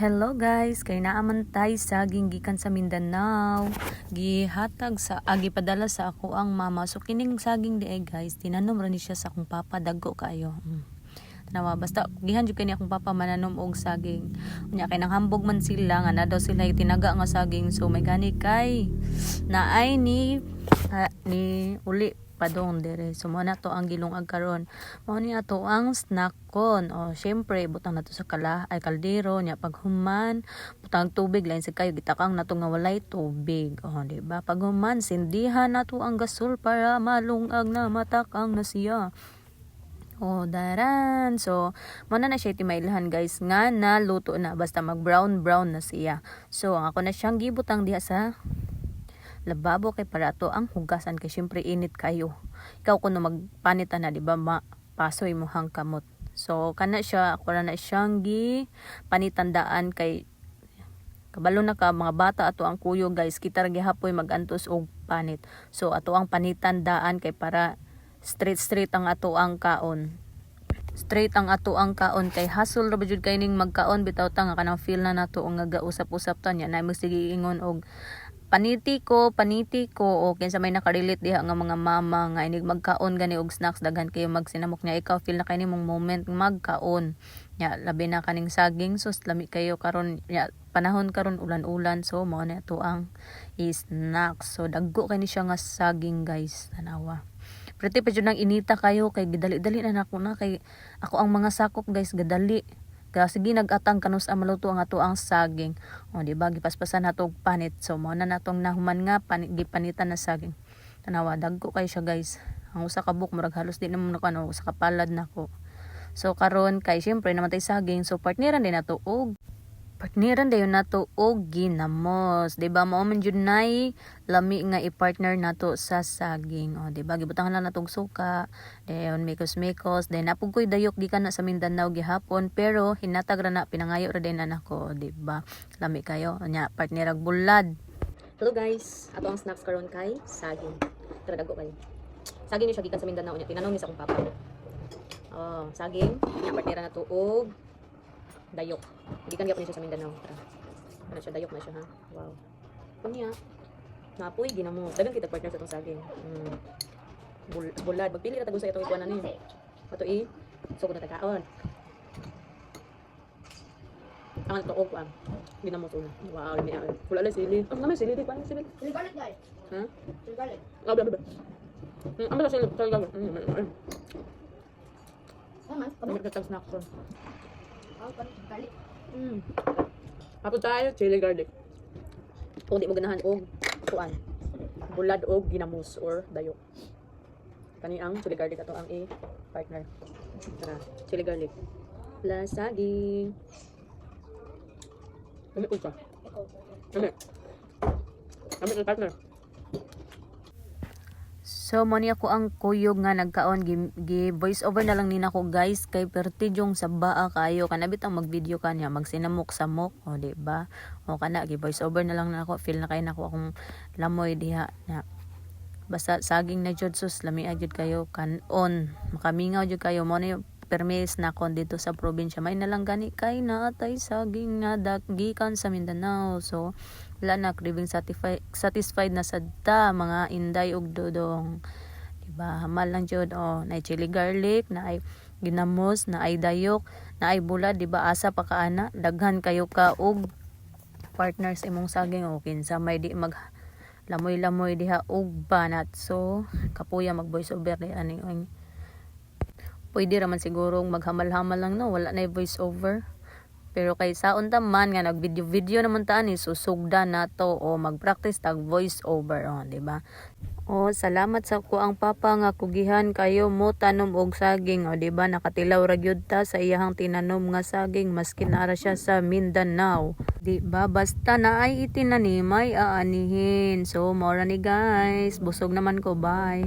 Hello guys, kay naaman tay saging gikan sa Mindanao. Gihatag sa gipadala sa ako ang mama. So kining saging di guys, tinanom ra ni siya sa akong papa, daggo kayo. Tanawa basta gihan jud kay ni akong papa mananom og saging. Unya kay nang hambog man sila nga na daw sila tinaga nga saging. So may gani kay naay ni uli padong dire. So mo na to ang gilungag karon. Mao ni ato ang snackon. O syempre butang nato sa kaldero nya paghuman butang tubig lain sa kayo gitakang nato nga walay tubig. O di ba? Paghuman sindihan nato ang gasol para malungag na matakang na siya. O daran. So mo na siya timailhan guys nga naluto na basta mag brown na siya. So ako na siyang gibutang diha sa lababo kay para to ang hugasan kay syempre init kayo. Ikaw kuno magpanitan na di ba pasoy mo hang kamot. So kana siya ako na siyang gi panitandaan kay kabalo na ka mga bata ato ang kuyo guys kita ra gihapoy magantos og panit. So ato ang panitandaan kay para straight ang ato ang kaon. Straight ang ato ang kaon kay hassle ra jud kay ning magkaon bitaw ta nga kanang feel na nato nga gausap-usap ta nya na mo sige ingon og paniti ko o kinsa may nakarelate diha nga mga mama nga inig magkaon gani og snacks daghan kayo magsinamok niya ikaw feel na kay nimong moment magkaon nya labi na kaning saging sus lami kayo karon nya panahon karon ulan-ulan so mao na to ang snacks. So daggo kay ni siya nga saging guys tanawa. Pretty pa jud nang inita kayo kay gidali-dali na nako na kay ako ang mga sakop guys gadali. Kaya sige nag-atang kanus ang maluto ang ato ang saging. O di ba gipaspasan nato og panit. So mao na natong nahuman nga gipanitan na saging. Tanawa dagko kay siya guys. Ang usa ka buk murag halos di namo nakano usa ka palad nako. So karon kay syempre namatay saging so partneran din nato og ginamos. Di ba mao man jud nay lami nga i-partner nato sa saging. O di ba gibutangan lang natong suka, dayon mikos-mikos, then napug koy dayok gikan na sa Mindanao gihapon pero hinatag ra na pinangayo ra din anak ko, di ba? Lami kayo nya partner ag bulad. Hello guys, ato ang snacks karon kay saging. Tara dagko kayo. Saging ni siya gikan sa Mindanao nya tinanong ni sa akong papa. Oh, saging nya partner na to og dayok. Gikan gyapon siya sa Mindanao. Tara. Ano siya dayok na siya ha. Wow. Kunya. Napoy ginamos. Dagan kita partner sa tong saging. Bulad. Magpili ra tagos sa itong ikuan ani. Ato so ko na tagaon. Ang to og ang ginamos una. Wow, ni ay. Wala la sili. Ang naman sili di pa sili. Sili galit guys. Ha? Sili galit. Bla bla. Ang bala sili. Galit. Naman. Kami katang snack ko. Sili galit. Apo tayo, chili garlic. Kung di mo ganahan og kuan. Bulad og ginamos or dayok. Kani ang chili garlic ato ang partner. Tara, chili garlic. Plus saging. Kami ko ka. Kami ang partner. So mo ni ako ang kuyog nga nagkaon gi voice over na lang nina ko guys kay pertidyong sa baa kayo kanabit ang mag-video kanya magsinamok sa mok o di ba o kana gi voice over na lang nako feel na kay nako akong lamoy diha na basta saging na jud sus lami jud kayo kanon makamingaw jud kayo mo ni permis na kon dito sa probinsya may nalang gani kay naatay saging nga gikan sa Mindanao. So wala na craving satisfied na sadta mga inday ug dodong diba hamal lang jud na chili garlic na ay ginamos na ay dayok na ay bulad diba asa pa kaana daghan kayo ka og partners imong saging o kinsa may di mag lamoy diha og banat. So kapuya mag voice over ni ani pwede raman siguro maghamal-hamal lang no wala na voice over. Pero kay saon ta man nga nag video naman ta ni susugda nato o mag-practice tag voice over di ba? Salamat sa ko ang papa nga kugihan kayo mo tanom og saging di ba nakatilaw ra gyud ta sa iyang tinanom nga saging maski naara siya sa Mindanao. Di ba basta naay itinanim ay aanihin. So mao ra ni guys, busog naman ko, bye.